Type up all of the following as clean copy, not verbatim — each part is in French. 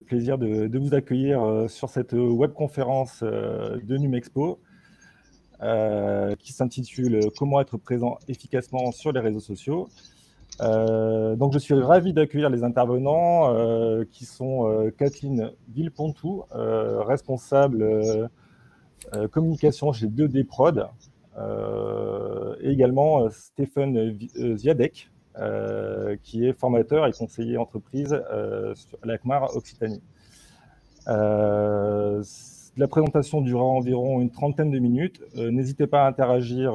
plaisir de vous accueillir sur cette webconférence de Numexpo qui s'intitule « Comment être présent efficacement sur les réseaux sociaux ». Donc, je suis ravi d'accueillir les intervenants qui sont Kathleen Villepontou, responsable communication chez 2D Prod, et également Stéphane Ziadek, qui est formateur et conseiller entreprise à l'ACMAR Occitanie. La présentation durera environ une trentaine de minutes. N'hésitez pas à interagir,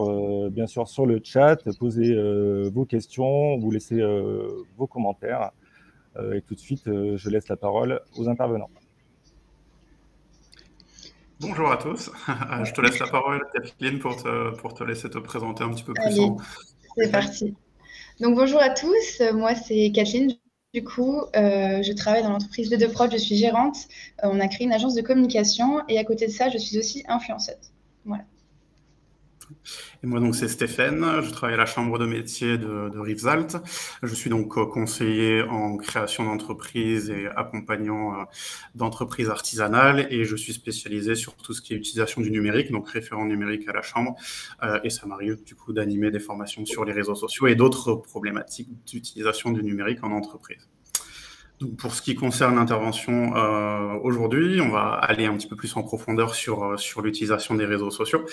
bien sûr, sur le chat, poser vos questions, vous laisser vos commentaires. Et tout de suite, je laisse la parole aux intervenants. Bonjour à tous, je te laisse la parole, Kathleen, pour te laisser te présenter un petit peu plus. Allez, c'est parti. Donc bonjour à tous, moi c'est Kathleen. Du coup, je travaille dans l'entreprise 2D Prod, je suis gérante. On a créé une agence de communication et à côté de ça, je suis aussi influenceuse. Voilà. Et moi, donc, c'est Stéphane, je travaille à la chambre de métier de Rivesaltes. Je suis donc conseiller en création d'entreprises et accompagnant d'entreprises artisanales et je suis spécialisé sur tout ce qui est utilisation du numérique, donc référent numérique à la chambre. Et ça m'arrive du coup d'animer des formations sur les réseaux sociaux et d'autres problématiques d'utilisation du numérique en entreprise. Donc pour ce qui concerne l'intervention aujourd'hui, on va aller un petit peu plus en profondeur sur l'utilisation des réseaux sociaux.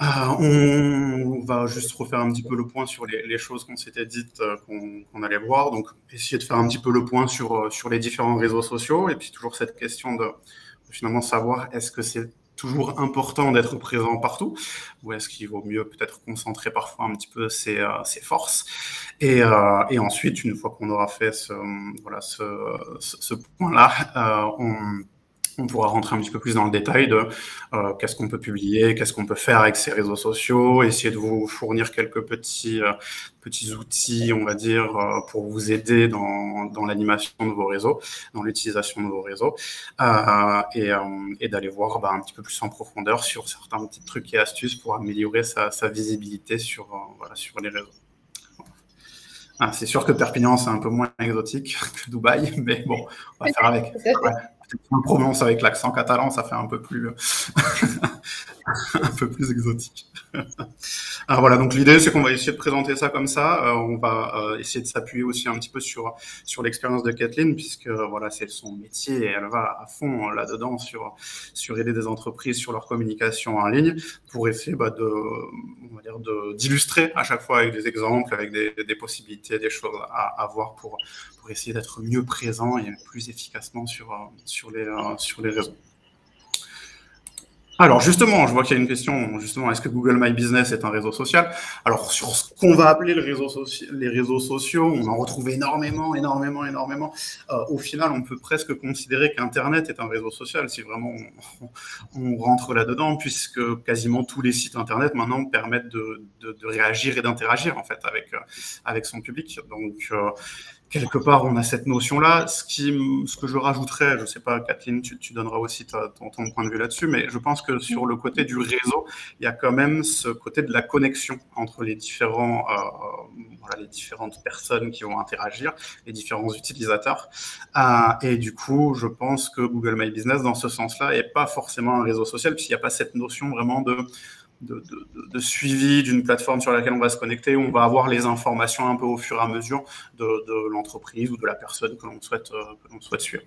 On va juste refaire un petit peu le point sur les choses qu'on s'était dites qu'on allait voir. Donc, essayer de faire un petit peu le point sur les différents réseaux sociaux. Et puis, toujours cette question de finalement savoir est-ce que c'est toujours important d'être présent partout ou est-ce qu'il vaut mieux peut-être concentrer parfois un petit peu ses forces. Et ensuite, une fois qu'on aura fait ce point-là, on pourra rentrer un petit peu plus dans le détail de qu'est-ce qu'on peut publier, qu'est-ce qu'on peut faire avec ces réseaux sociaux, essayer de vous fournir quelques petits outils, on va dire, pour vous aider dans l'animation de vos réseaux, dans l'utilisation de vos réseaux, et d'aller voir un petit peu plus en profondeur sur certains petits trucs et astuces pour améliorer sa visibilité sur les réseaux. C'est sûr que Perpignan, c'est un peu moins exotique que Dubaï, mais bon, on va faire avec. On prononce avec l'accent catalan, ça fait un peu plus exotique. Alors voilà, donc l'idée, c'est qu'on va essayer de présenter ça comme ça. On va essayer de s'appuyer aussi un petit peu sur l'expérience de Kathleen, puisque voilà, c'est son métier et elle va à fond là-dedans sur aider des entreprises sur leur communication en ligne pour essayer d'illustrer à chaque fois avec des exemples, avec des possibilités, des choses à voir pour essayer d'être mieux présent et plus efficacement sur les réseaux. Alors justement, je vois qu'il y a une question, justement, est-ce que Google My Business est un réseau social? Alors sur ce qu'on va appeler les réseaux sociaux, on en retrouve énormément. Au final, on peut presque considérer qu'Internet est un réseau social, si vraiment on rentre là-dedans, puisque quasiment tous les sites Internet maintenant permettent de réagir et d'interagir en fait avec son public. Donc quelque part, on a cette notion-là. Ce que je rajouterais, je ne sais pas, Kathleen, tu donneras aussi ton point de vue là-dessus, mais je pense que sur le côté du réseau, il y a quand même ce côté de la connexion entre les différentes personnes qui vont interagir, les différents utilisateurs. Et du coup, je pense que Google My Business, dans ce sens-là, n'est pas forcément un réseau social, puisqu'il n'y a pas cette notion vraiment de suivi d'une plateforme sur laquelle on va se connecter, où on va avoir les informations un peu au fur et à mesure de l'entreprise ou de la personne que l'on souhaite suivre.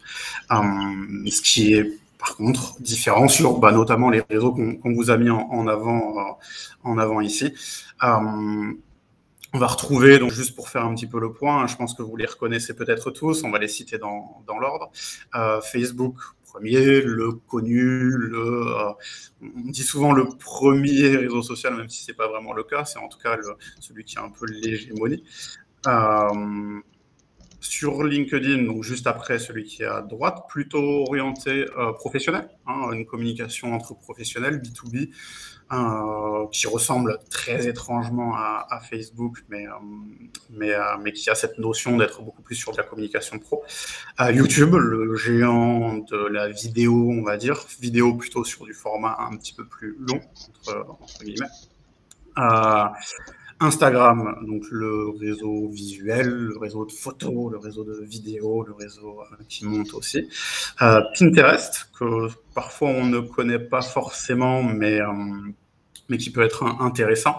Ce qui est par contre différent sur notamment les réseaux qu'on vous a mis en avant ici. On va retrouver, donc juste pour faire un petit peu le point, je pense que vous les reconnaissez peut-être tous, on va les citer dans l'ordre. Facebook, premier, le connu, on dit souvent le premier réseau social, même si ce n'est pas vraiment le cas, c'est en tout cas celui qui a un peu l'hégémonie. Sur LinkedIn, donc juste après celui qui est à droite, plutôt orienté professionnel, une communication entre professionnels, B2B, qui ressemble très étrangement à Facebook, mais qui a cette notion d'être beaucoup plus sur de la communication pro. YouTube, le géant de la vidéo, on va dire, vidéo plutôt sur du format un petit peu plus long, entre guillemets. Instagram, donc le réseau visuel, le réseau de photos, le réseau de vidéos, le réseau qui monte aussi. Pinterest, que parfois on ne connaît pas forcément, mais qui peut être intéressant.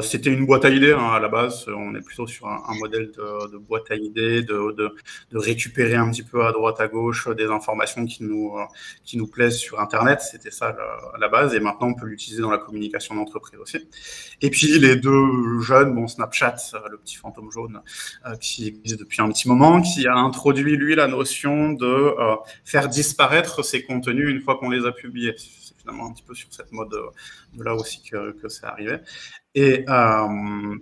C'était une boîte à idées à la base. On est plutôt sur un modèle de boîte à idées, de récupérer un petit peu à droite à gauche des informations qui nous plaisent sur Internet. C'était ça la base. Et maintenant, on peut l'utiliser dans la communication d'entreprise aussi. Et puis, les deux jeunes, Snapchat, le petit fantôme jaune qui existe depuis un petit moment, qui a introduit, lui, la notion de faire disparaître ses contenus une fois qu'on les a publiés. Un petit peu sur cette mode de là aussi que c'est arrivé. Et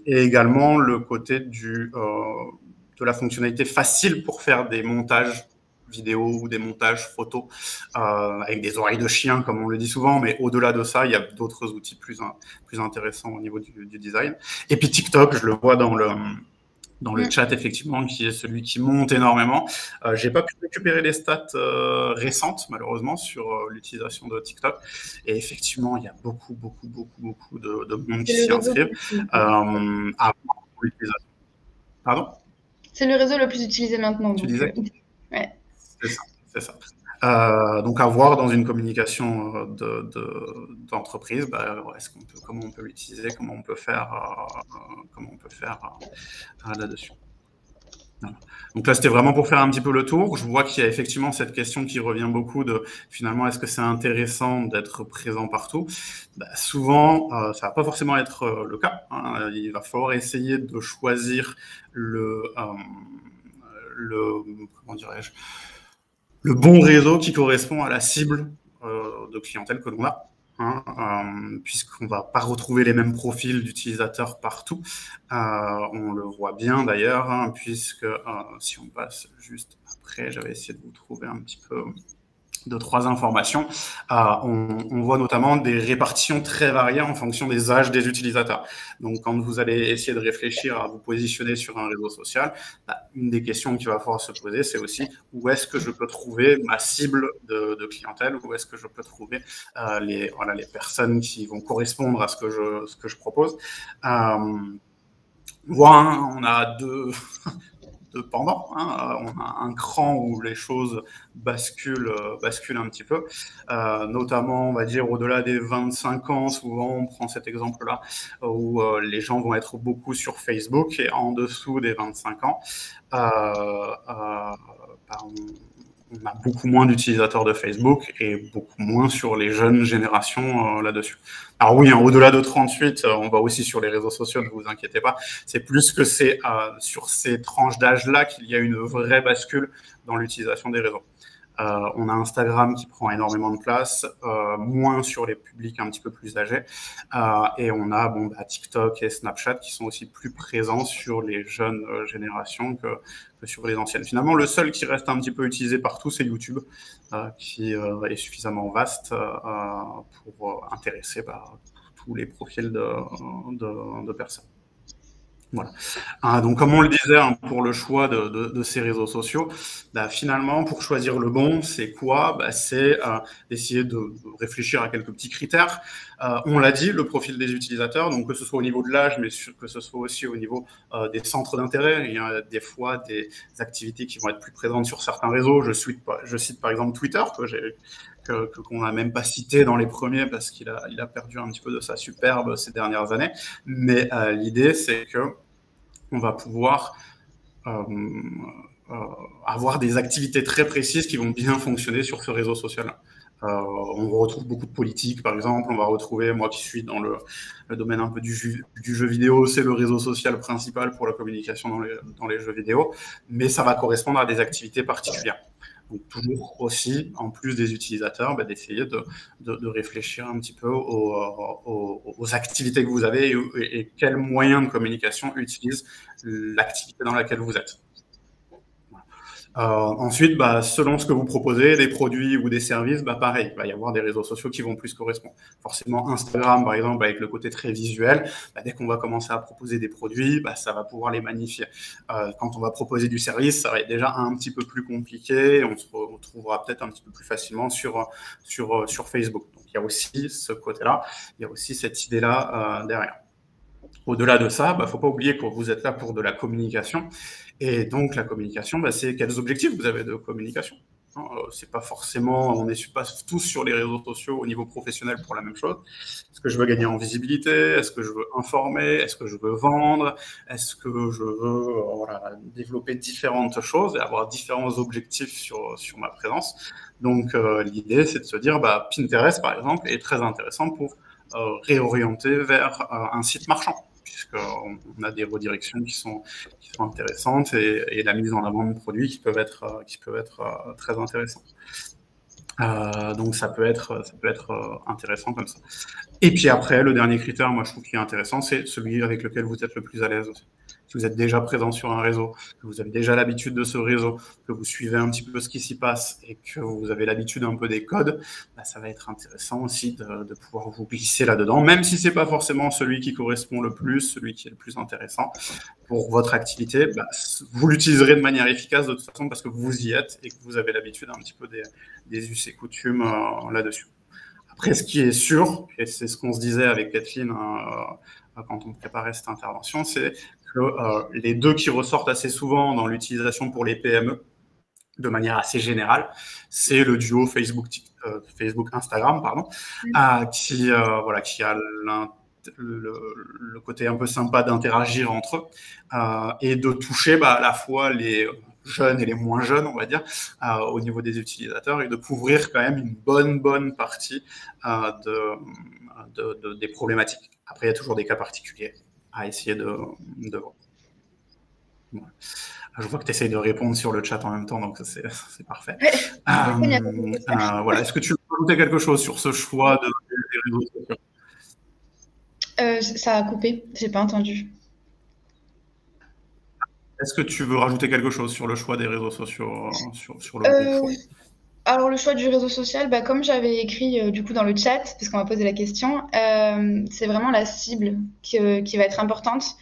également le côté de la fonctionnalité facile pour faire des montages vidéo ou des montages photos avec des oreilles de chien, comme on le dit souvent, mais au-delà de ça, il y a d'autres outils plus intéressants au niveau du design. Et puis TikTok, je le vois dans le chat, effectivement, qui est celui qui monte énormément. J'ai pas pu récupérer les stats récentes, malheureusement, sur l'utilisation de TikTok. Et effectivement, il y a beaucoup de monde qui s'y inscrivent. Pardon ? C'est le réseau le plus utilisé maintenant. Tu disais ? Ouais. C'est ça. Donc à voir dans une communication d'entreprise, comment on peut l'utiliser, comment on peut faire là-dessus. Voilà. Donc là, c'était vraiment pour faire un petit peu le tour. Je vois qu'il y a effectivement cette question qui revient beaucoup de finalement, est-ce que c'est intéressant d'être présent partout ? Souvent, ça va pas forcément être le cas. Il va falloir essayer de choisir le bon réseau qui correspond à la cible de clientèle que l'on a. Puisqu'on ne va pas retrouver les mêmes profils d'utilisateurs partout. On le voit bien d'ailleurs, puisque si on passe juste après, j'avais essayé de vous trouver un petit peu 2-3 informations. On voit notamment des répartitions très variées en fonction des âges des utilisateurs. Donc, quand vous allez essayer de réfléchir à vous positionner sur un réseau social, une des questions qu'il va falloir se poser, c'est aussi où est-ce que je peux trouver ma cible de clientèle, où est-ce que je peux trouver les personnes qui vont correspondre à ce que je propose. On a deux pendant. On a un cran où les choses basculent un petit peu, notamment, on va dire, au-delà des 25 ans, souvent, on prend cet exemple-là, où les gens vont être beaucoup sur Facebook, et en dessous des 25 ans, on a beaucoup moins d'utilisateurs de Facebook et beaucoup moins sur les jeunes générations là-dessus. Alors oui, au-delà de 38, on va aussi sur les réseaux sociaux, ne vous inquiétez pas. C'est plus que c'est sur ces tranches d'âge-là qu'il y a une vraie bascule dans l'utilisation des réseaux. On a Instagram qui prend énormément de place, moins sur les publics un petit peu plus âgés, et on a TikTok et Snapchat qui sont aussi plus présents sur les jeunes générations que sur les anciennes. Finalement, le seul qui reste un petit peu utilisé partout, c'est YouTube, qui est suffisamment vaste pour intéresser tous les profils de personnes. Voilà. Donc, comme on le disait, pour le choix de ces réseaux sociaux, finalement, pour choisir le bon, c'est quoi ? C'est d'essayer de réfléchir à quelques petits critères. On l'a dit, le profil des utilisateurs, donc que ce soit au niveau de l'âge, mais que ce soit aussi au niveau des centres d'intérêt. Il y a des fois des activités qui vont être plus présentes sur certains réseaux. Je cite par exemple Twitter, qu'on n'a même pas cité dans les premiers parce qu'il a perdu un petit peu de sa superbe ces dernières années. Mais l'idée, c'est que on va pouvoir avoir des activités très précises qui vont bien fonctionner sur ce réseau social-là. On retrouve beaucoup de politique, par exemple. On va retrouver, moi qui suis dans le domaine un peu du jeu vidéo, c'est le réseau social principal pour la communication dans les jeux vidéo, mais ça va correspondre à des activités particulières. Donc toujours aussi, en plus des utilisateurs, d'essayer de réfléchir un petit peu aux activités que vous avez et quels moyens de communication utilisent l'activité dans laquelle vous êtes. Ensuite, selon ce que vous proposez, des produits ou des services, pareil, il va y avoir des réseaux sociaux qui vont plus correspondre. Forcément, Instagram, par exemple, avec le côté très visuel, dès qu'on va commencer à proposer des produits, ça va pouvoir les magnifier. Quand on va proposer du service, ça va être déjà un petit peu plus compliqué. On se retrouvera peut-être un petit peu plus facilement sur Facebook. Donc, il y a aussi ce côté-là, il y a aussi cette idée-là derrière. Au-delà de ça, faut pas oublier que vous êtes là pour de la communication. Et donc, la communication, c'est quels objectifs vous avez de communication. C'est pas forcément, on n'est pas tous sur les réseaux sociaux au niveau professionnel pour la même chose. Est-ce que je veux gagner en visibilité? Est-ce que je veux informer? Est-ce que je veux vendre? Est-ce que je veux développer différentes choses et avoir différents objectifs sur ma présence? Donc, l'idée, c'est de se dire, Pinterest, par exemple, est très intéressant pour réorienter vers un site marchand, puisqu'on a des redirections qui sont intéressantes et la mise en avant de produits qui peuvent être très intéressants. Donc ça peut être intéressant comme ça. Et puis après, le dernier critère, moi je trouve qui est intéressant, c'est celui avec lequel vous êtes le plus à l'aise aussi. Si vous êtes déjà présent sur un réseau, que vous avez déjà l'habitude de ce réseau, que vous suivez un petit peu ce qui s'y passe et que vous avez l'habitude un peu des codes, ça va être intéressant aussi de pouvoir vous glisser là-dedans, même si c'est pas forcément celui qui correspond le plus, celui qui est le plus intéressant pour votre activité. Vous l'utiliserez de manière efficace de toute façon parce que vous y êtes et que vous avez l'habitude un petit peu des us et coutumes là-dessus. Après, ce qui est sûr, et c'est ce qu'on se disait avec Kathleen quand on préparait cette intervention, c'est que les deux qui ressortent assez souvent dans l'utilisation pour les PME, de manière assez générale, c'est le duo Facebook-Instagram, qui a le côté un peu sympa d'interagir entre eux et de toucher à la fois les jeunes et les moins jeunes, on va dire, au niveau des utilisateurs, et de couvrir quand même une bonne partie des problématiques. Après, il y a toujours des cas particuliers à essayer de voir. Voilà. Je vois que tu essayes de répondre sur le chat en même temps, donc c'est parfait. Voilà. Est-ce que tu veux rajouter quelque chose sur ce choix des réseaux sociaux? Ça a coupé, j'ai pas entendu. Est-ce que tu veux rajouter quelque chose sur le choix des réseaux sociaux, sur le choix? Alors, le choix du réseau social, comme j'avais écrit du coup dans le chat, parce qu'on m'a posé la question, c'est vraiment la cible qui va être importante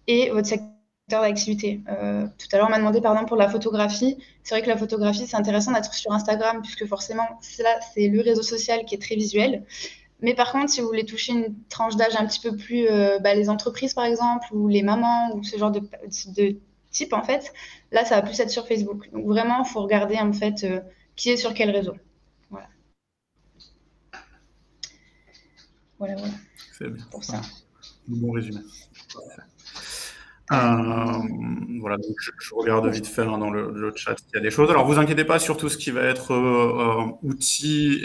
et votre secteur d'activité. Tout à l'heure, on m'a demandé par exemple pour la photographie. C'est vrai que la photographie, c'est intéressant d'être sur Instagram, puisque forcément, c'est le réseau social qui est très visuel. Mais par contre, si vous voulez toucher une tranche d'âge un petit peu plus, les entreprises par exemple, ou les mamans, ou ce genre de type, en fait, là, ça va plus être sur Facebook. Donc vraiment, il faut regarder en fait qui est sur quel réseau. Voilà. C'est bien. Pour ça. Bon résumé. Voilà, donc je regarde vite fait dans le chat s'il y a des choses. Alors, vous inquiétez pas sur tout ce qui va être outils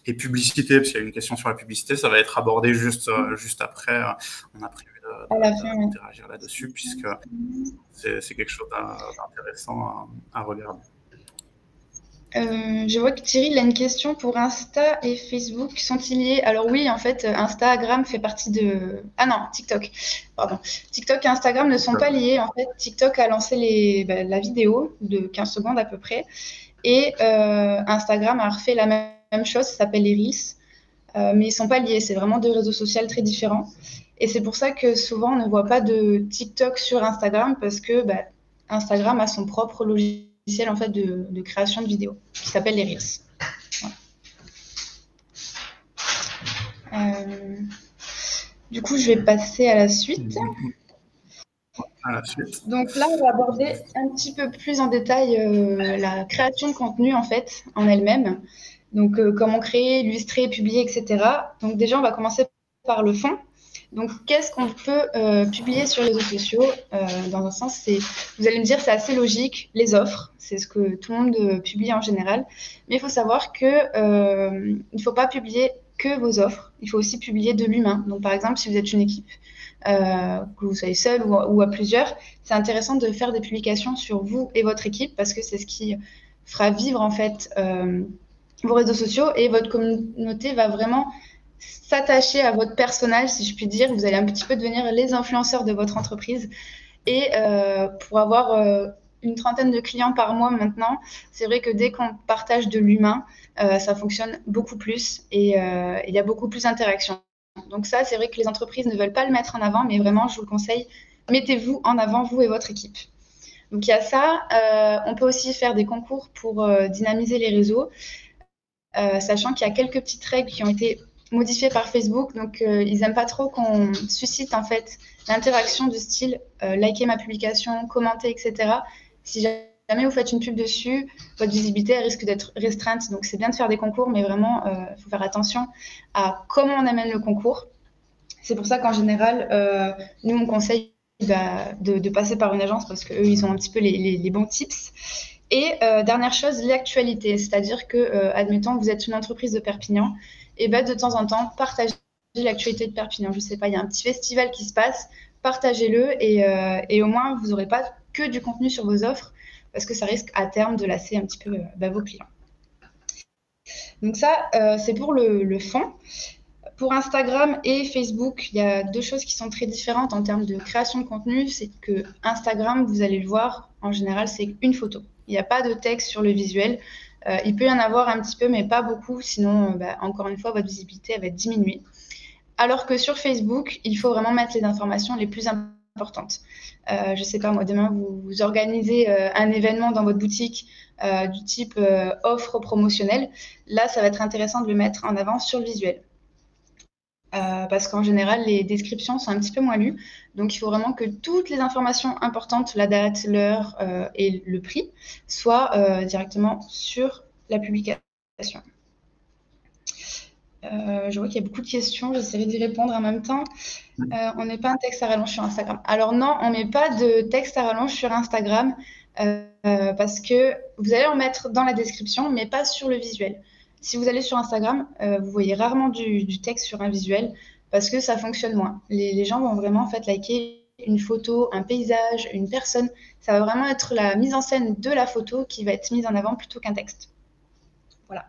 et publicité, parce qu'il y a une question sur la publicité, ça va être abordé juste après. On a prévu d'interagir là-dessus, puisque c'est quelque chose d'intéressant à regarder. Je vois que Thierry a une question pour Insta et Facebook. Sont-ils liés? Alors oui, en fait, Instagram fait partie de... Ah non, TikTok. Pardon. TikTok et Instagram ne sont pas liés. En fait, TikTok a lancé la vidéo de 15 secondes à peu près. Et Instagram a refait la même chose, ça s'appelle les Reels. Mais ils ne sont pas liés. C'est vraiment deux réseaux sociaux très différents. Et c'est pour ça que souvent, on ne voit pas de TikTok sur Instagram parce que Instagram a son propre logiciel en fait de création de vidéos qui s'appelle les Reels. Voilà. Du coup, je vais passer à la suite. Donc là, on va aborder un petit peu plus en détail la création de contenu en fait en elle-même. Donc comment créer, illustrer, publier, etc. Donc déjà, on va commencer par le fond. Donc, qu'est-ce qu'on peut publier sur les réseaux sociaux? Dans un sens, vous allez me dire, c'est assez logique. Les offres, c'est ce que tout le monde publie en général. Mais il faut savoir qu'il ne faut pas publier que vos offres. Il faut aussi publier de l'humain. Donc, par exemple, si vous êtes une équipe, que vous soyez seul ou à plusieurs, c'est intéressant de faire des publications sur vous et votre équipe parce que c'est ce qui fera vivre en fait vos réseaux sociaux et votre communauté va vraiment s'attacher à votre personnage, si je puis dire. Vous allez un petit peu devenir les influenceurs de votre entreprise. Et pour avoir une trentaine de clients par mois maintenant, c'est vrai que dès qu'on partage de l'humain, ça fonctionne beaucoup plus et il y a beaucoup plus d'interaction. Donc ça, c'est vrai que les entreprises ne veulent pas le mettre en avant, mais vraiment, je vous le conseille, mettez-vous en avant, vous et votre équipe. Donc il y a ça. On peut aussi faire des concours pour dynamiser les réseaux, sachant qu'il y a quelques petites règles qui ont été modifié par Facebook, donc ils n'aiment pas trop qu'on suscite en fait l'interaction du style liker ma publication, commenter, etc. Si jamais vous faites une pub dessus, votre visibilité elle risque d'être restreinte. Donc c'est bien de faire des concours, mais vraiment, il faut faire attention à comment on amène le concours. C'est pour ça qu'en général, nous, on conseille de passer par une agence parce qu'eux, ils ont un petit peu les bons tips. Et dernière chose, l'actualité. C'est-à-dire que, admettons, vous êtes une entreprise de Perpignan, et ben, de temps en temps, partagez l'actualité de Perpignan. Je ne sais pas, il y a un petit festival qui se passe, partagez-le et au moins, vous n'aurez pas que du contenu sur vos offres parce que ça risque à terme de lasser un petit peu vos clients. Donc ça, c'est pour le fond. Pour Instagram et Facebook, il y a deux choses qui sont très différentes en termes de création de contenu. C'est que Instagram, vous allez le voir, en général, c'est une photo. Il n'y a pas de texte sur le visuel. Il peut y en avoir un petit peu, mais pas beaucoup. Sinon, encore une fois, votre visibilité va être diminuée. Alors que sur Facebook, il faut vraiment mettre les informations les plus importantes. Je ne sais pas, moi, demain, vous organisez un événement dans votre boutique du type offre promotionnelle. Là, ça va être intéressant de le mettre en avant sur le visuel. Parce qu'en général, les descriptions sont un petit peu moins lues. Donc, il faut vraiment que toutes les informations importantes, la date, l'heure et le prix, soient directement sur la publication. Je vois qu'il y a beaucoup de questions, j'essaierai d'y répondre en même temps. On met pas un texte à rallonge sur Instagram. Alors non, on met pas de texte à rallonge sur Instagram parce que vous allez en mettre dans la description, mais pas sur le visuel. Si vous allez sur Instagram, vous voyez rarement du texte sur un visuel parce que ça fonctionne moins. Les gens vont vraiment en fait liker une photo, un paysage, une personne. Ça va vraiment être la mise en scène de la photo qui va être mise en avant plutôt qu'un texte. Voilà.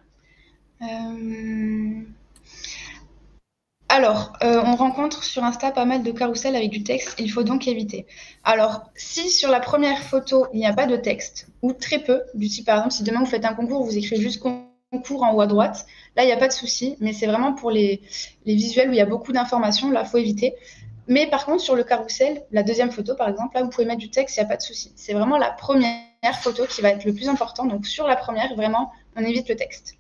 Alors, on rencontre sur Insta pas mal de carousels avec du texte, il faut donc éviter. Alors, si sur la première photo, il n'y a pas de texte, ou très peu, du type par exemple, si demain vous faites un concours, vous écrivez juste concours en haut à droite, là, il n'y a pas de souci, mais c'est vraiment pour les visuels où il y a beaucoup d'informations, là, il faut éviter. Mais par contre, sur le carrousel, la deuxième photo, par exemple, là, vous pouvez mettre du texte, il n'y a pas de souci. C'est vraiment la première photo qui va être le plus important. Donc, sur la première, vraiment, on évite le texte.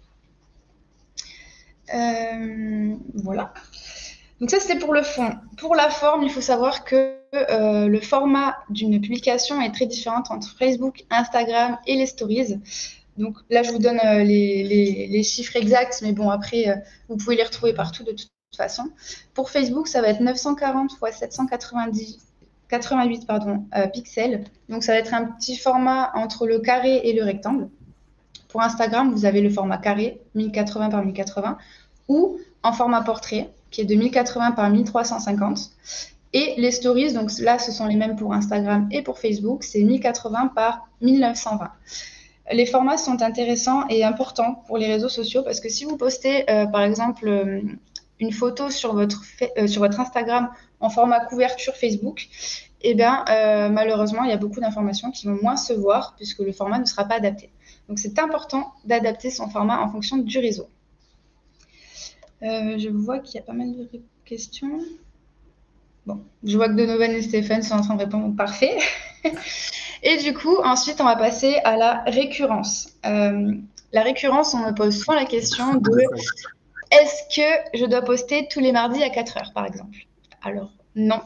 Voilà. Donc ça, c'était pour le fond. Pour la forme, il faut savoir que le format d'une publication est très différent entre Facebook, Instagram et les stories. Donc là, je vous donne les chiffres exacts, mais bon, après, vous pouvez les retrouver partout de toute façon. Pour Facebook, ça va être 940 x 788 pixels. Donc ça va être un petit format entre le carré et le rectangle. Pour Instagram, vous avez le format carré, 1080 par 1080, ou en format portrait, qui est de 1080 par 1350. Et les stories, donc là, ce sont les mêmes pour Instagram et pour Facebook, c'est 1080 par 1920. Les formats sont intéressants et importants pour les réseaux sociaux parce que si vous postez, par exemple, une photo sur votre Instagram en format couverture Facebook, eh bien, malheureusement, il y a beaucoup d'informations qui vont moins se voir puisque le format ne sera pas adapté. Donc, c'est important d'adapter son format en fonction du réseau. Je vois qu'il y a pas mal de questions. Bon, je vois que Donovan et Stéphane sont en train de répondre. Parfait. Et du coup, ensuite, on va passer à la récurrence. La récurrence, on me pose souvent la question de est-ce que je dois poster tous les mardis à 4 heures, par exemple? Alors, non.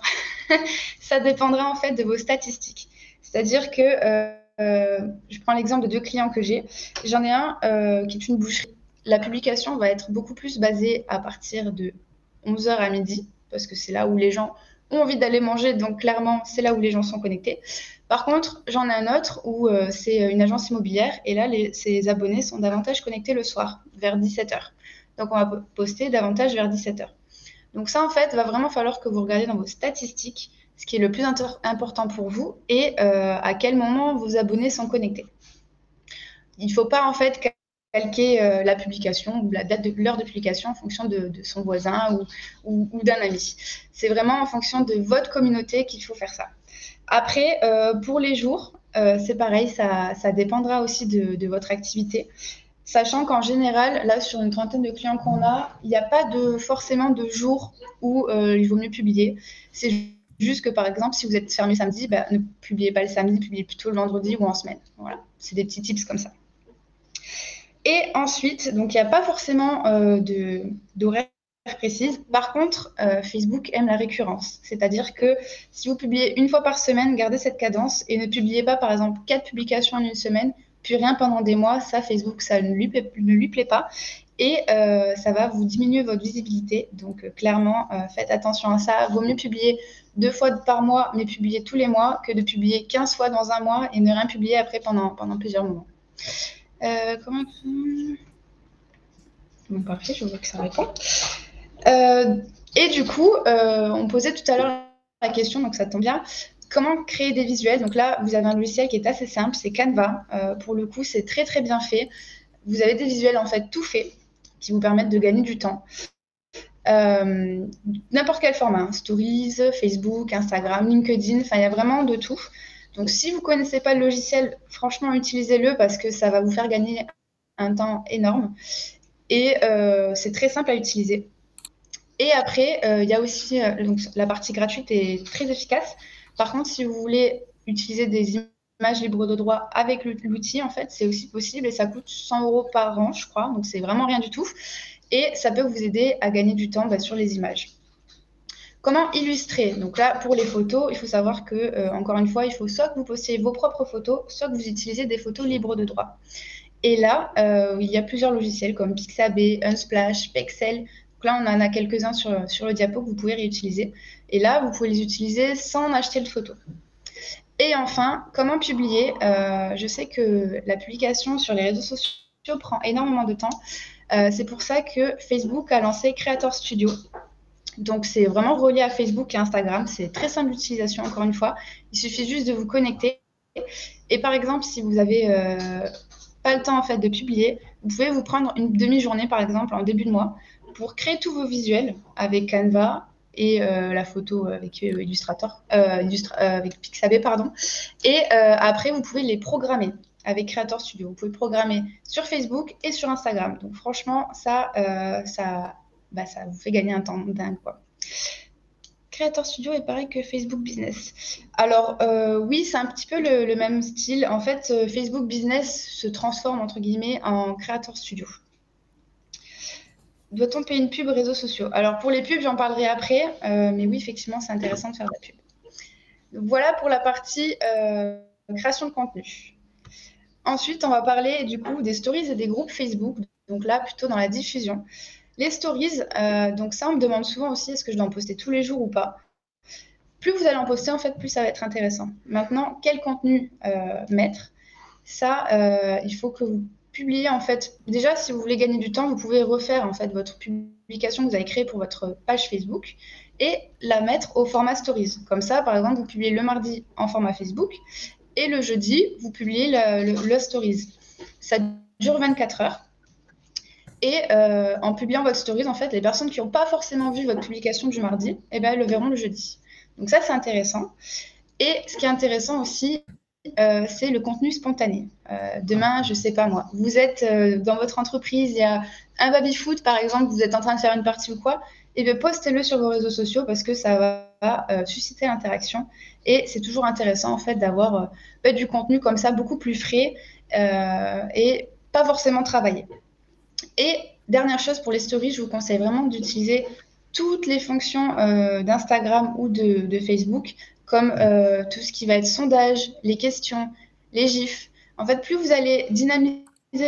Ça dépendra en fait de vos statistiques. C'est-à-dire que je prends l'exemple de 2 clients que j'ai. J'en ai un qui est une boucherie. La publication va être beaucoup plus basée à partir de 11h à midi, parce que c'est là où les gens ont envie d'aller manger, donc clairement, c'est là où les gens sont connectés. Par contre, j'en ai un autre où c'est une agence immobilière, et là, ses abonnés sont davantage connectés le soir, vers 17h. Donc, on va poster davantage vers 17h. Donc ça, en fait, va vraiment falloir que vous regardiez dans vos statistiques ce qui est le plus important pour vous et à quel moment vos abonnés sont connectés. Il ne faut pas, en fait, calquer la publication ou l'heure de publication en fonction de son voisin ou d'un ami. C'est vraiment en fonction de votre communauté qu'il faut faire ça. Après, pour les jours, c'est pareil, ça dépendra aussi de votre activité. Sachant qu'en général, là, sur une trentaine de clients qu'on a, il n'y a pas forcément de jour où il vaut mieux publier. C'est juste que, par exemple, si vous êtes fermé samedi, ne publiez pas le samedi, publiez plutôt le vendredi ou en semaine. Voilà, c'est des petits tips comme ça. Et ensuite, donc il n'y a pas forcément d'horaire précise. Par contre, Facebook aime la récurrence. C'est-à-dire que si vous publiez une fois par semaine, gardez cette cadence et ne publiez pas, par exemple, 4 publications en une semaine, puis rien pendant des mois. Ça, Facebook, ça ne lui plaît pas. Et ça va vous diminuer votre visibilité. Donc, clairement, faites attention à ça. Vaut mieux publier 2 fois par mois, mais publier tous les mois, que de publier 15 fois dans un mois et ne rien publier après pendant plusieurs moments. Bon, parfait, je vois que ça répond. Et du coup, on posait tout à l'heure la question, donc ça tombe bien. Comment créer des visuels? Donc là, vous avez un logiciel qui est assez simple, c'est Canva. Pour le coup, c'est très, très bien fait. Vous avez des visuels, en fait, tout faits, qui vous permettent de gagner du temps. N'importe quel format, hein, Stories, Facebook, Instagram, LinkedIn, enfin, il y a vraiment de tout. Donc, si vous ne connaissez pas le logiciel, franchement, utilisez-le parce que ça va vous faire gagner un temps énorme. Et c'est très simple à utiliser. Et après, il y a aussi donc, la partie gratuite est très efficace. Par contre, si vous voulez utiliser des images libres de droit avec l'outil, en fait, c'est aussi possible et ça coûte 100 € par an, je crois. Donc, c'est vraiment rien du tout. Et ça peut vous aider à gagner du temps sur les images. Comment illustrer? Donc là, pour les photos, il faut savoir que, encore une fois, il faut soit que vous postiez vos propres photos, soit que vous utilisez des photos libres de droit. Et là, il y a plusieurs logiciels comme Pixabay, Unsplash, Pexel. Donc là, on en a quelques-uns sur le diapo que vous pouvez réutiliser. Et là, vous pouvez les utiliser sans en acheter de photos. Et enfin, comment publier? Je sais que la publication sur les réseaux sociaux prend énormément de temps. C'est pour ça que Facebook a lancé Creator Studio. Donc, c'est vraiment relié à Facebook et Instagram. C'est très simple d'utilisation, encore une fois. Il suffit juste de vous connecter. Et par exemple, si vous n'avez pas le temps en fait, de publier, vous pouvez vous prendre une demi-journée, par exemple, en début de mois, pour créer tous vos visuels avec Canva et la photo avec Illustrator, avec Pixabay, pardon. Et après, vous pouvez les programmer avec Creator Studio. Vous pouvez programmer sur Facebook et sur Instagram. Donc, franchement, ça vous fait gagner un temps dingue, quoi. Creator Studio est pareil que Facebook Business. Alors, oui, c'est un petit peu le même style. En fait, Facebook Business se transforme, entre guillemets, en Creator Studio. Doit-on payer une pub réseaux sociaux? Alors, pour les pubs, j'en parlerai après. Mais oui, effectivement, c'est intéressant de faire de la pub. Donc, voilà pour la partie création de contenu. Ensuite, on va parler du coup des stories et des groupes Facebook. Donc là, plutôt dans la diffusion. Les stories, donc ça, on me demande souvent aussi, est-ce que je dois en poster tous les jours ou pas? Plus vous allez en poster, en fait, plus ça va être intéressant. Maintenant, quel contenu mettre? Ça, il faut que vous publiez, en fait. Déjà, si vous voulez gagner du temps, vous pouvez refaire, en fait, votre publication que vous avez créée pour votre page Facebook et la mettre au format stories. Comme ça, par exemple, vous publiez le mardi en format Facebook et le jeudi, vous publiez le stories. Ça dure 24 heures. Et en publiant votre stories, en fait, les personnes qui n'ont pas forcément vu votre publication du mardi, eh ben, elles le verront le jeudi. Donc ça, c'est intéressant. Et ce qui est intéressant aussi, c'est le contenu spontané. Demain, je ne sais pas moi, vous êtes dans votre entreprise, il y a un baby-foot, par exemple, vous êtes en train de faire une partie ou quoi, et bien postez-le sur vos réseaux sociaux parce que ça va susciter l'interaction. Et c'est toujours intéressant, en fait, d'avoir du contenu comme ça, beaucoup plus frais et pas forcément travaillé. Et dernière chose, pour les stories, je vous conseille vraiment d'utiliser toutes les fonctions d'Instagram ou de Facebook, comme tout ce qui va être sondage, les questions, les gifs. En fait, plus vous allez dynamiser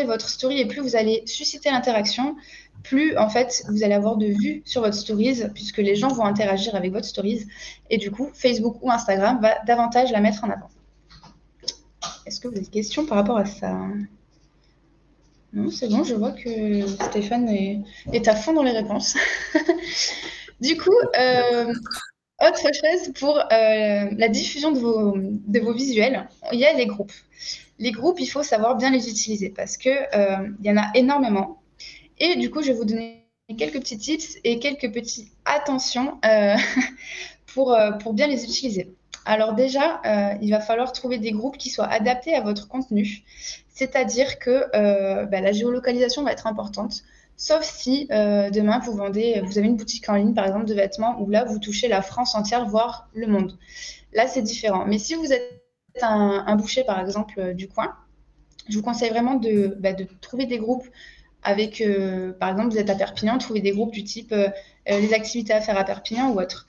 votre story et plus vous allez susciter l'interaction, plus en fait vous allez avoir de vues sur votre stories, puisque les gens vont interagir avec votre stories. Et du coup, Facebook ou Instagram va davantage la mettre en avant. Est-ce que vous avez des questions par rapport à ça ? Non, c'est bon, je vois que Stéphane est à fond dans les réponses. Du coup, autre chose pour la diffusion de vos visuels, il y a les groupes. Les groupes, il faut savoir bien les utiliser parce qu'il y en a énormément. Et du coup, je vais vous donner quelques petits tips et quelques petites attentions pour bien les utiliser. Alors déjà, il va falloir trouver des groupes qui soient adaptés à votre contenu. C'est-à-dire que la géolocalisation va être importante, sauf si demain, vous avez une boutique en ligne, par exemple, de vêtements, où là, vous touchez la France entière, voire le monde. Là, c'est différent. Mais si vous êtes un boucher, par exemple, du coin, je vous conseille vraiment de trouver des groupes avec, par exemple, vous êtes à Perpignan, trouvez des groupes du type les activités à faire à Perpignan ou autre.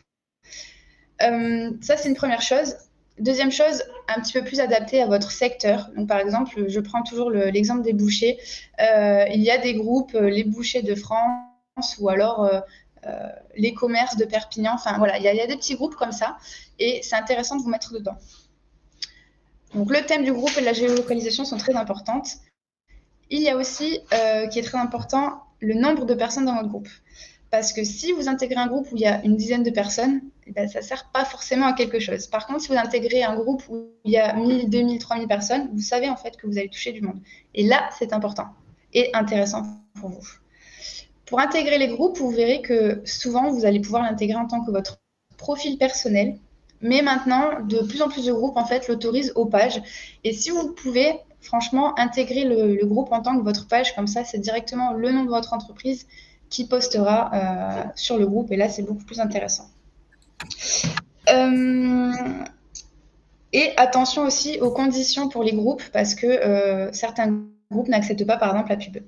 Ça, c'est une première chose. Deuxième chose, un petit peu plus adapté à votre secteur. Donc, par exemple, je prends toujours l'exemple des bouchers. Il y a des groupes, les bouchers de France ou alors les commerces de Perpignan. Enfin, voilà, il y a des petits groupes comme ça et c'est intéressant de vous mettre dedans. Donc, le thème du groupe et la géolocalisation sont très importantes. Il y a aussi, qui est très important, le nombre de personnes dans votre groupe. Parce que si vous intégrez un groupe où il y a une dizaine de personnes, eh ben, ça ne sert pas forcément à quelque chose. Par contre, si vous intégrez un groupe où il y a 1000, 2000, 3000 personnes, vous savez en fait que vous allez toucher du monde. Et là, c'est important et intéressant pour vous. Pour intégrer les groupes, vous verrez que souvent, vous allez pouvoir l'intégrer en tant que votre profil personnel. Mais maintenant, de plus en plus de groupes en fait l'autorisent aux pages. Et si vous pouvez, franchement, intégrer le groupe en tant que votre page, comme ça, c'est directement le nom de votre entreprise qui postera sur le groupe. Et là, c'est beaucoup plus intéressant. Et attention aussi aux conditions pour les groupes, parce que certains groupes n'acceptent pas, par exemple, la pub.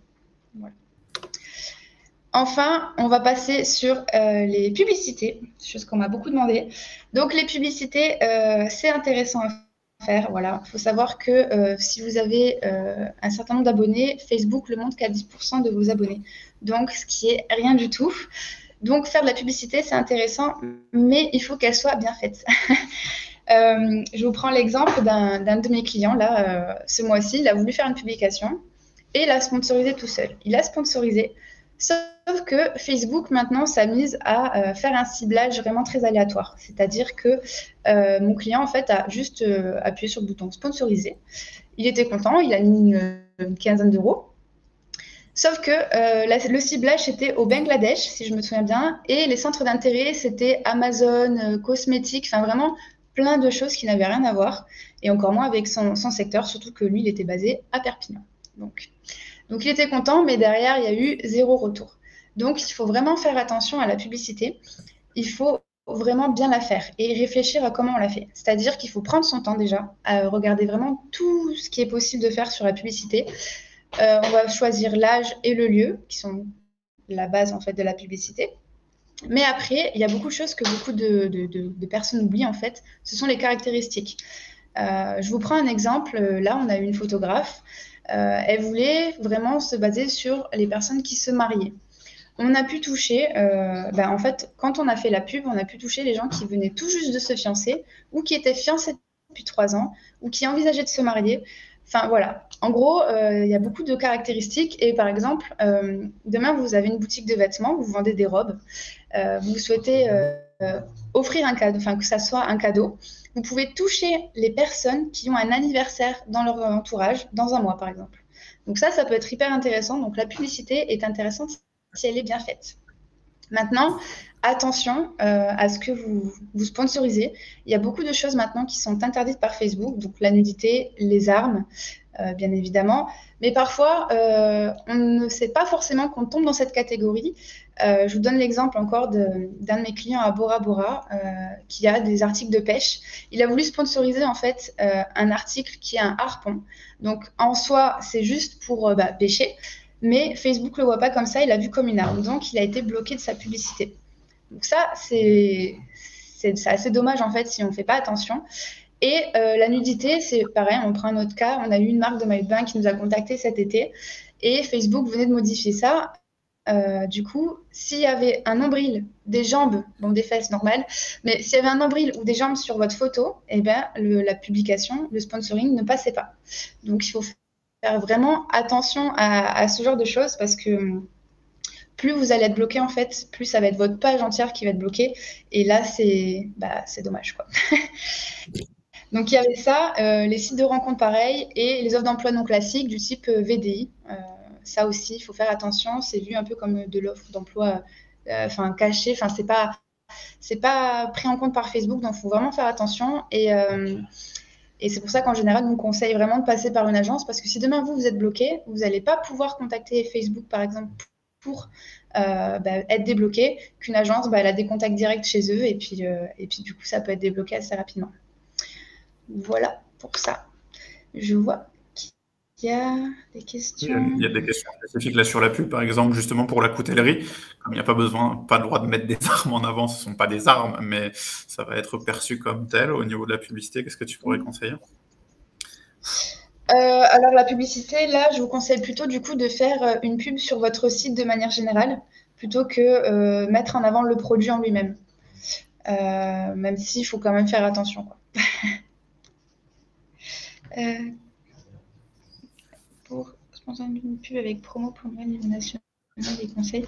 Voilà. Enfin, on va passer sur les publicités, chose qu'on m'a beaucoup demandé. Donc, les publicités, c'est intéressant à faire. Voilà. Il faut savoir que si vous avez un certain nombre d'abonnés, Facebook le montre qu'à 10% de vos abonnés. Donc, ce qui est rien du tout. Donc, faire de la publicité, c'est intéressant, mais il faut qu'elle soit bien faite. Je vous prends l'exemple d'un de mes clients, là, ce mois-ci. Il a voulu faire une publication et il a sponsorisé tout seul. Il a sponsorisé, sauf que Facebook, maintenant, s'amuse à faire un ciblage vraiment très aléatoire. C'est-à-dire que mon client, en fait, a juste appuyé sur le bouton sponsoriser. Il était content, il a mis une quinzaine d'euros. Sauf que le ciblage, c'était au Bangladesh, si je me souviens bien, et les centres d'intérêt, c'était Amazon, cosmétiques, enfin vraiment plein de choses qui n'avaient rien à voir, et encore moins avec son secteur, surtout que lui, il était basé à Perpignan. Donc il était content, mais derrière, il y a eu 0 retour. Donc, il faut vraiment faire attention à la publicité. Il faut vraiment bien la faire et réfléchir à comment on la fait. C'est-à-dire qu'il faut prendre son temps déjà, à regarder vraiment tout ce qui est possible de faire sur la publicité. On va choisir l'âge et le lieu, qui sont la base en fait de la publicité. Mais après, il y a beaucoup de choses que beaucoup de personnes oublient en fait. Ce sont les caractéristiques. Je vous prends un exemple. Là, on a une photographe. Elle voulait vraiment se baser sur les personnes qui se mariaient. On a pu toucher, en fait, quand on a fait la pub, on a pu toucher les gens qui venaient tout juste de se fiancer ou qui étaient fiancés depuis 3 ans ou qui envisageaient de se marier. Enfin, voilà. En gros, il y a beaucoup de caractéristiques. Et par exemple, demain, vous avez une boutique de vêtements, vous vendez des robes, vous souhaitez offrir un cadeau, enfin que ça soit un cadeau. Vous pouvez toucher les personnes qui ont un anniversaire dans leur entourage, dans un mois, par exemple. Donc ça peut être hyper intéressant. Donc la publicité est intéressante si elle est bien faite. Maintenant, attention à ce que vous sponsorisez. Il y a beaucoup de choses maintenant qui sont interdites par Facebook, donc la nudité, les armes, bien évidemment. Mais parfois, on ne sait pas forcément qu'on tombe dans cette catégorie. Je vous donne l'exemple encore d'un de mes clients à Bora Bora qui a des articles de pêche. Il a voulu sponsoriser en fait un article qui est un harpon. Donc en soi, c'est juste pour pêcher. Mais Facebook ne le voit pas comme ça, il l'a vu comme une arme. Donc, il a été bloqué de sa publicité. Donc ça, c'est assez dommage, en fait, si on ne fait pas attention. Et la nudité, c'est pareil, on prend un autre cas. On a eu une marque de maillot de bain qui nous a contactés cet été. Et Facebook venait de modifier ça. Du coup, s'il y avait un nombril, des jambes, bon, des fesses normales, mais s'il y avait un nombril ou des jambes sur votre photo, eh bien, la publication, le sponsoring ne passait pas. Donc, il faut faire vraiment attention à ce genre de choses parce que plus vous allez être bloqué, en fait, plus ça va être votre page entière qui va être bloquée. Et là, c'est dommage, quoi. Donc, il y avait ça, les sites de rencontres pareil, et les offres d'emploi non classiques du type VDI. Ça aussi, il faut faire attention. C'est vu un peu comme de l'offre d'emploi cachée. Enfin, c'est pas pris en compte par Facebook, donc il faut vraiment faire attention. Et c'est pour ça qu'en général, on conseille vraiment de passer par une agence parce que si demain vous êtes bloqué, vous n'allez pas pouvoir contacter Facebook, par exemple, pour être débloqué, qu'une agence, elle a des contacts directs chez eux et puis du coup, ça peut être débloqué assez rapidement. Voilà pour ça. Je vois Il y a des questions. Il y a des questions spécifiques là sur la pub, par exemple, justement pour la coutellerie. Comme il n'y a pas besoin, pas le droit de mettre des armes en avant, ce ne sont pas des armes, mais ça va être perçu comme tel au niveau de la publicité. Qu'est-ce que tu pourrais conseiller? Alors la publicité, là, je vous conseille plutôt du coup de faire une pub sur votre site de manière générale, plutôt que mettre en avant le produit en lui-même. Même s'il faut quand même faire attention, quoi. Pour sponsoriser une pub avec promo pour le niveau national des conseils.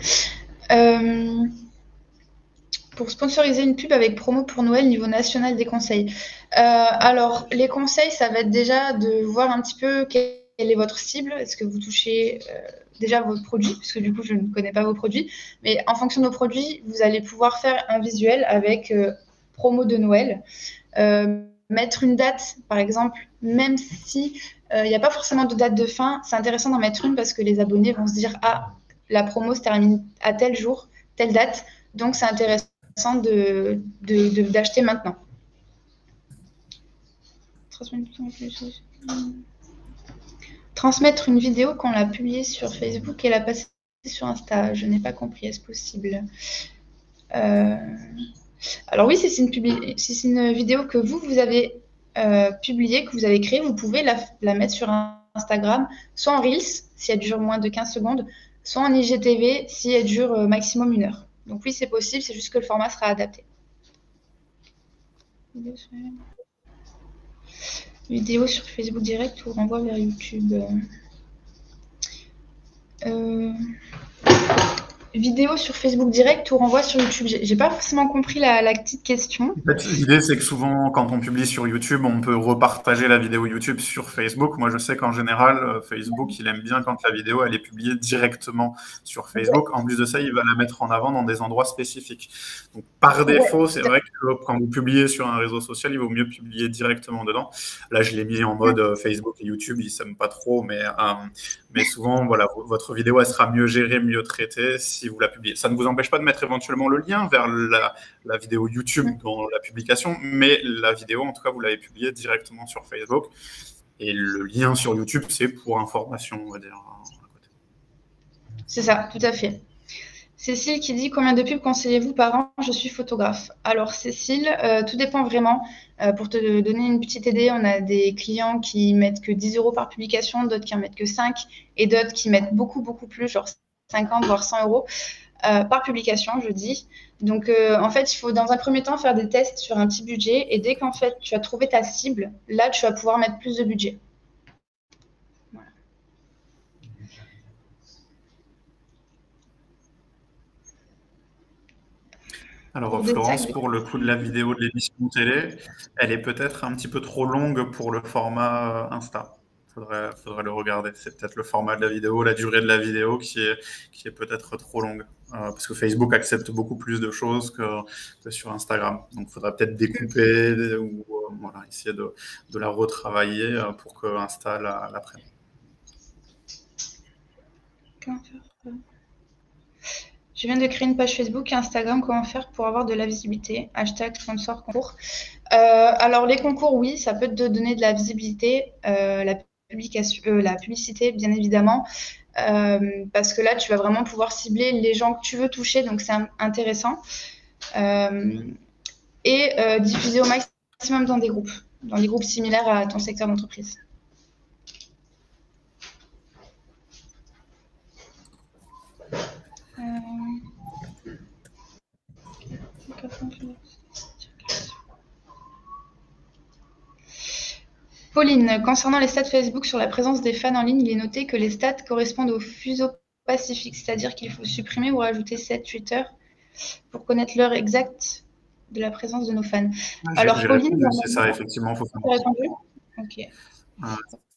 Pour sponsoriser une pub avec promo pour Noël niveau national des conseils. Alors, les conseils, ça va être déjà de voir un petit peu quelle est votre cible. Est-ce que vous touchez déjà vos produits? Parce que du coup, je ne connais pas vos produits. Mais en fonction de vos produits, vous allez pouvoir faire un visuel avec promo de Noël. Mettre une date, par exemple, même si il n'y a pas forcément de date de fin, c'est intéressant d'en mettre une parce que les abonnés vont se dire « Ah, la promo se termine à tel jour, telle date. » Donc, c'est intéressant d'acheter maintenant. Transmettre une vidéo qu'on l'a publiée sur Facebook et la passer sur Insta. Je n'ai pas compris. Est-ce possible? Alors oui, si c'est une vidéo que vous avez publiée, que vous avez créée, vous pouvez la mettre sur Instagram, soit en Reels, si elle dure moins de 15 secondes, soit en IGTV, si elle dure maximum 1 heure. Donc oui, c'est possible, c'est juste que le format sera adapté. Vidéo sur Facebook direct ou renvoi vers YouTube. Vidéo sur Facebook direct ou renvoi sur YouTube. J'ai pas forcément compris la petite question. En fait, l'idée, c'est que souvent, quand on publie sur YouTube, on peut repartager la vidéo YouTube sur Facebook. Moi, je sais qu'en général, Facebook, il aime bien quand la vidéo, elle est publiée directement sur Facebook. En plus de ça, il va la mettre en avant dans des endroits spécifiques. Donc, par défaut, c'est vrai que quand vous publiez sur un réseau social, il vaut mieux publier directement dedans. Là, je l'ai mis en mode Facebook et YouTube, ils s'aiment pas trop, mais souvent, voilà, votre vidéo, elle sera mieux gérée, mieux traitée si vous la publiez. Ça ne vous empêche pas de mettre éventuellement le lien vers la vidéo YouTube dans la publication, mais la vidéo, en tout cas, vous l'avez publiée directement sur Facebook. Et le lien sur YouTube, c'est pour information, on va dire. C'est ça, tout à fait. Cécile qui dit « Combien de pubs conseillez-vous par an? Je suis photographe. » Alors Cécile, tout dépend vraiment. Pour te donner une petite idée, on a des clients qui mettent que 10 € par publication, d'autres qui en mettent que 5, et d'autres qui mettent beaucoup, beaucoup plus, genre 50 voire 100 € par publication, je dis. Donc, en fait, il faut dans un premier temps faire des tests sur un petit budget, et dès qu'en fait, tu as trouvé ta cible, là, tu vas pouvoir mettre plus de budget. Voilà. Alors, Florence, pour le coup de la vidéo de l'émission télé, elle est peut-être un petit peu trop longue pour le format Insta. Faudrait le regarder. C'est peut-être le format de la vidéo, la durée de la vidéo qui est peut-être trop longue. Parce que Facebook accepte beaucoup plus de choses que sur Instagram. Donc, il faudra peut-être découper ou voilà, essayer de la retravailler pour que Insta la prenne. Je viens de créer une page Facebook et Instagram. Comment faire pour avoir de la visibilité? Hashtag sponsor concours. Alors, les concours, oui, ça peut te donner de la visibilité. La publicité, bien évidemment. Parce que là, tu vas vraiment pouvoir cibler les gens que tu veux toucher. Donc, c'est intéressant. Et diffuser au maximum dans des groupes similaires à ton secteur d'entreprise. Pauline, concernant les stats Facebook sur la présence des fans en ligne, il est noté que les stats correspondent au fuseau pacifique, c'est-à-dire qu'il faut supprimer ou rajouter 7-8 heures pour connaître l'heure exacte de la présence de nos fans. Alors, Pauline, c'est ça, effectivement. Tu as répondu? Ok.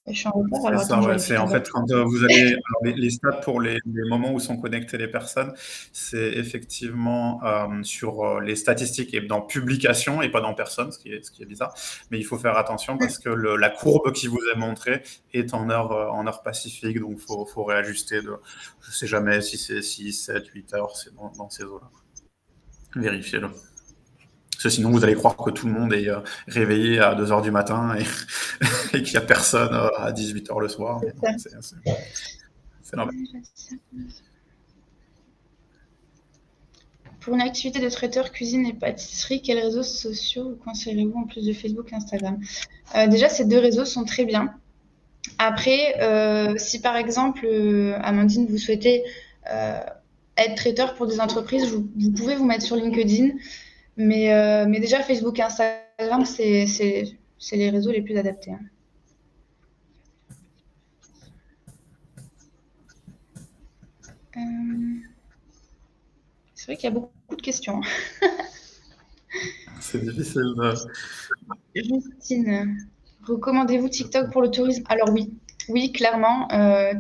Je suis en retard, alors attends, c'est en fait quand vous avez les stats pour les moments où sont connectées les personnes, c'est effectivement sur les statistiques et dans publication et pas dans personne, ce qui est bizarre. Mais il faut faire attention parce que la courbe qui vous est montrée est en heure pacifique, donc faut réajuster. Je sais jamais si c'est 6, 7, 8 heures, c'est dans ces eaux-là. Vérifiez-le. Parce que sinon, vous allez croire que tout le monde est réveillé à 2 heures du matin et qu'il n'y a personne à 18 heures le soir. C'est normal. Pour une activité de traiteur cuisine et pâtisserie, quels réseaux sociaux conseillez-vous en plus de Facebook et Instagram? Déjà, ces 2 réseaux sont très bien. Après, si par exemple, Amandine, vous souhaitez être traiteur pour des entreprises, vous pouvez vous mettre sur LinkedIn. Mais déjà, Facebook et Instagram, c'est les réseaux les plus adaptés. Hein. C'est vrai qu'il y a beaucoup de questions. C'est difficile de... Justine, recommandez-vous TikTok pour le tourisme? Alors oui, clairement,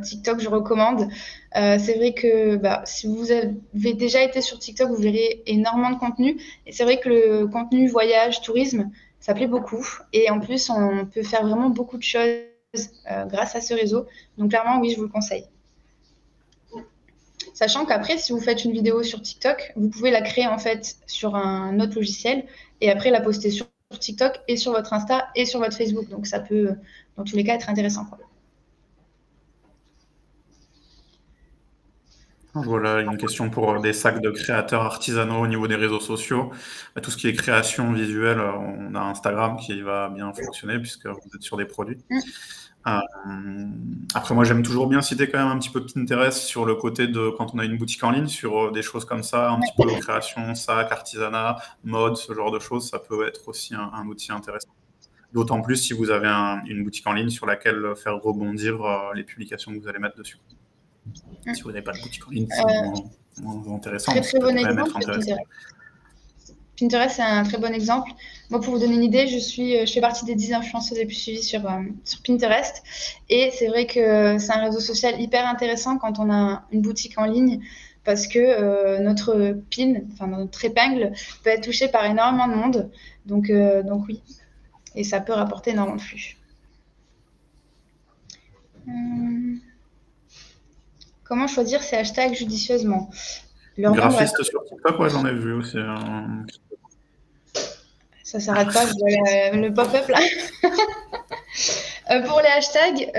TikTok, je recommande. C'est vrai que si vous avez déjà été sur TikTok, vous verrez énormément de contenu. Et c'est vrai que le contenu voyage, tourisme, ça plaît beaucoup. Et en plus, on peut faire vraiment beaucoup de choses grâce à ce réseau. Donc clairement, oui, je vous le conseille. Sachant qu'après, si vous faites une vidéo sur TikTok, vous pouvez la créer en fait sur un autre logiciel et après la poster sur TikTok et sur votre Insta et sur votre Facebook. Donc ça peut, dans tous les cas, être intéressant, quoi. Voilà une question pour des sacs de créateurs artisanaux au niveau des réseaux sociaux. Tout ce qui est création visuelle, on a Instagram qui va bien fonctionner puisque vous êtes sur des produits. Après, moi, j'aime toujours bien citer quand même un petit peu Pinterest sur le côté de quand on a une boutique en ligne, sur des choses comme ça, un petit peu de création, sac, artisanat, mode, ce genre de choses. Ça peut être aussi un outil intéressant. D'autant plus si vous avez une boutique en ligne sur laquelle faire rebondir les publications que vous allez mettre dessus. Si vous n'avez pas de boutique en ligne, c'est moins intéressant. Très bon exemple. Pinterest, c'est un très bon exemple. Moi, pour vous donner une idée, je fais partie des 10 influenceuses les plus suivies sur Pinterest. Et c'est vrai que c'est un réseau social hyper intéressant quand on a une boutique en ligne parce que notre pin, enfin notre épingle, peut être touchée par énormément de monde. Donc oui. Et ça peut rapporter énormément de flux. Comment choisir ces hashtags judicieusement? Graphiste sur TikTok, ouais, j'en ai vu aussi. Ça s'arrête pas, je vois le pop-up là. Pour les hashtags,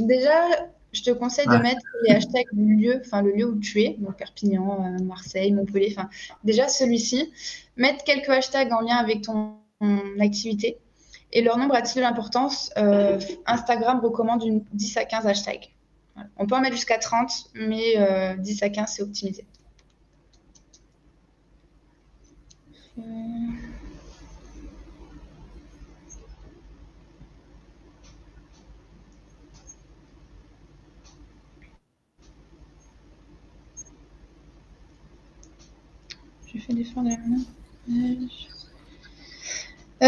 déjà, je te conseille de mettre les hashtags du lieu, enfin le lieu où tu es, donc Perpignan, Marseille, Montpellier, enfin déjà celui-ci. Mettre quelques hashtags en lien avec ton activité. Et leur nombre a-t-il de l'importance? Instagram recommande 10 à 15 hashtags. Voilà. On peut en mettre jusqu'à 30, mais 10 à 15, c'est optimisé. Je fais des fleurs de la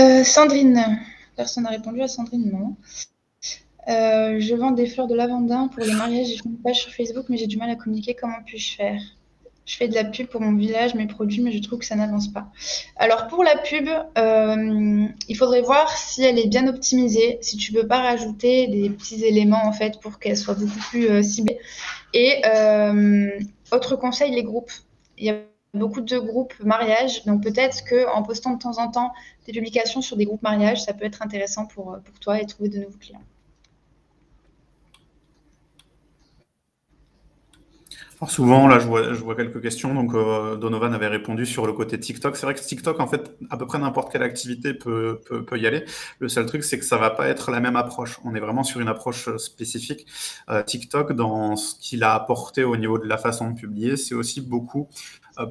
main. Sandrine. Personne n'a répondu à Sandrine, non. Je vends des fleurs de lavandin pour les mariages. J'ai fait une page sur Facebook, mais j'ai du mal à communiquer. Comment puis-je faire? Je fais de la pub pour mon village, mes produits, mais je trouve que ça n'avance pas. Alors, pour la pub, il faudrait voir si elle est bien optimisée, si tu ne peux pas rajouter des petits éléments, en fait, pour qu'elle soit beaucoup plus ciblée. Et autre conseil, les groupes. Il y a beaucoup de groupes mariage, donc peut-être qu'en postant de temps en temps des publications sur des groupes mariage, ça peut être intéressant pour toi et trouver de nouveaux clients. Alors souvent, là, je vois quelques questions. Donc, Donovan avait répondu sur le côté TikTok. C'est vrai que TikTok, en fait, à peu près n'importe quelle activité peut y aller. Le seul truc, c'est que ça va pas être la même approche. On est vraiment sur une approche spécifique. TikTok, dans ce qu'il a apporté au niveau de la façon de publier, c'est aussi beaucoup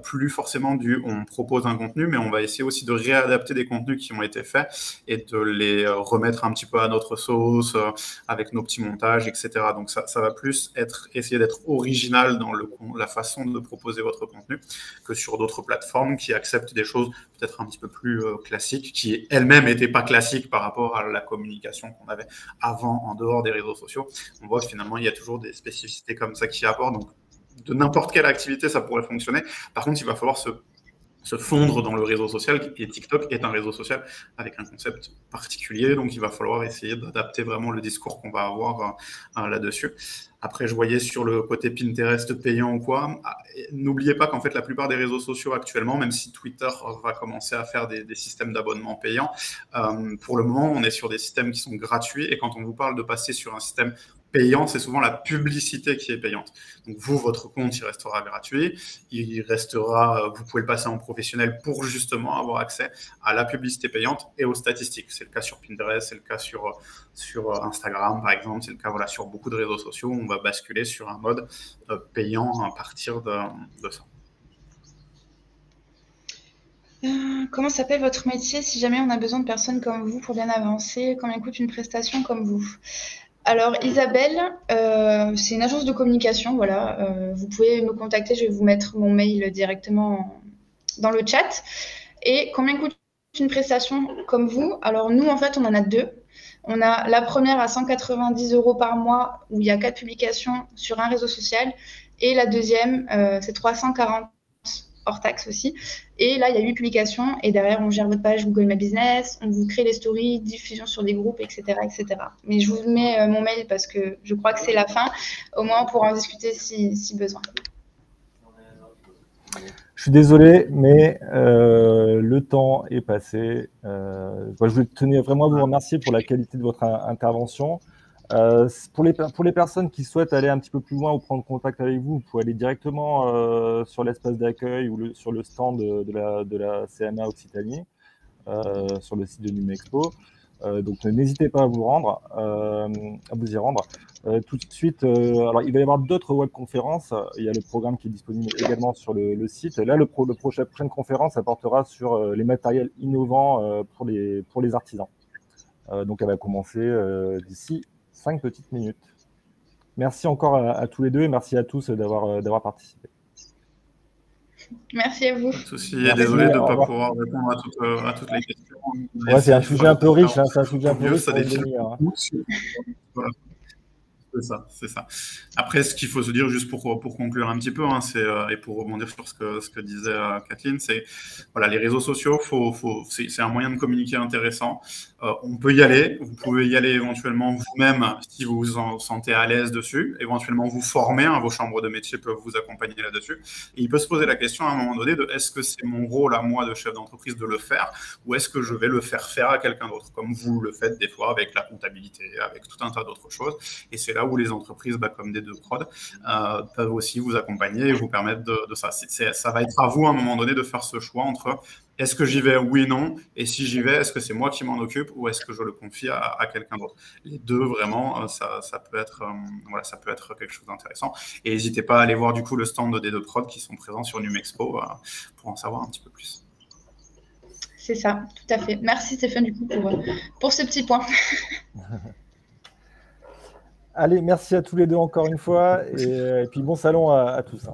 plus forcément on propose un contenu, mais on va essayer aussi de réadapter des contenus qui ont été faits et de les remettre un petit peu à notre sauce, avec nos petits montages, etc. Donc ça va plus essayer d'être original dans la façon de proposer votre contenu que sur d'autres plateformes qui acceptent des choses peut-être un petit peu plus classiques, qui elles-mêmes n'étaient pas classiques par rapport à la communication qu'on avait avant en dehors des réseaux sociaux. On voit que finalement, il y a toujours des spécificités comme ça qui apportent. Donc, de n'importe quelle activité, ça pourrait fonctionner. Par contre, il va falloir se se fondre dans le réseau social, et TikTok est un réseau social avec un concept particulier, donc il va falloir essayer d'adapter vraiment le discours qu'on va avoir là-dessus. Après, je voyais sur le côté Pinterest payant ou quoi, n'oubliez pas qu'en fait la plupart des réseaux sociaux actuellement, même si Twitter va commencer à faire des systèmes d'abonnement payants, pour le moment on est sur des systèmes qui sont gratuits, et quand on vous parle de passer sur un système payant, c'est souvent la publicité qui est payante. Donc vous, votre compte, il restera gratuit, vous pouvez le passer en professionnel pour justement avoir accès à la publicité payante et aux statistiques. C'est le cas sur Pinterest, c'est le cas sur Instagram par exemple, c'est le cas sur beaucoup de réseaux sociaux. On va basculer sur un mode payant à partir de ça. Comment s'appelle votre métier si jamais on a besoin de personnes comme vous pour bien avancer? Combien coûte une prestation comme vous? Alors Isabelle, c'est une agence de communication, voilà. Vous pouvez me contacter, je vais vous mettre mon mail directement dans le chat. Et combien coûte une prestation comme vous? Alors nous, en fait, on en a deux. On a la première à 190 € par mois, où il y a 4 publications sur un réseau social. Et la deuxième, c'est 340 hors taxe aussi. Et là, il y a 8 publications. Et derrière, on gère votre page Google My Business, on vous crée les stories, diffusion sur des groupes, etc. etc. Mais je vous mets mon mail parce que je crois que c'est la fin. Au moins, on pourra en discuter si besoin. Je suis désolé, mais le temps est passé. Je tenais vraiment à vous remercier pour la qualité de votre intervention. Pour les personnes qui souhaitent aller un petit peu plus loin ou prendre contact avec vous, vous pouvez aller directement sur l'espace d'accueil ou sur le stand de la CMA Occitanie, sur le site de Numexpo. Donc n'hésitez pas à vous y rendre. Tout de suite, alors il va y avoir d'autres webconférences. Il y a le programme qui est disponible également sur le site. Là, la prochaine conférence apportera sur les matériels innovants pour les artisans. Donc elle va commencer d'ici 5 petites minutes. Merci encore à tous les deux et merci à tous d'avoir participé. Merci à vous. Pas de souci, désolé de ne pas pouvoir répondre à toutes les questions. Ouais, c'est un sujet un peu riche, c'est un sujet un peu riche. Ça défile beaucoup. Voilà. C'est ça. Après, ce qu'il faut se dire, juste pour conclure un petit peu, et pour rebondir sur ce que disait Kathleen, c'est voilà, les réseaux sociaux, c'est un moyen de communiquer intéressant. On peut y aller, vous pouvez y aller éventuellement vous-même si vous vous en sentez à l'aise dessus, éventuellement vous former, vos chambres de métier peuvent vous accompagner là-dessus. Et il peut se poser la question à un moment donné de est-ce que c'est mon rôle à moi de chef d'entreprise de le faire ou est-ce que je vais le faire à quelqu'un d'autre, comme vous le faites des fois avec la comptabilité, avec tout un tas d'autres choses. Et c'est là où les entreprises comme D2Prod peuvent aussi vous accompagner et vous permettre de ça. Ça va être à vous à un moment donné de faire ce choix entre est-ce que j'y vais, oui, non, et si j'y vais, est-ce que c'est moi qui m'en occupe ou est-ce que je le confie à quelqu'un d'autre? Les deux, vraiment, ça peut être quelque chose d'intéressant. Et n'hésitez pas à aller voir du coup le stand de D2Prod qui sont présents sur Numexpo pour en savoir un petit peu plus. C'est ça, tout à fait. Merci Stéphane du coup pour ce petit point. Allez, merci à tous les deux encore une fois et puis bon salon à tous.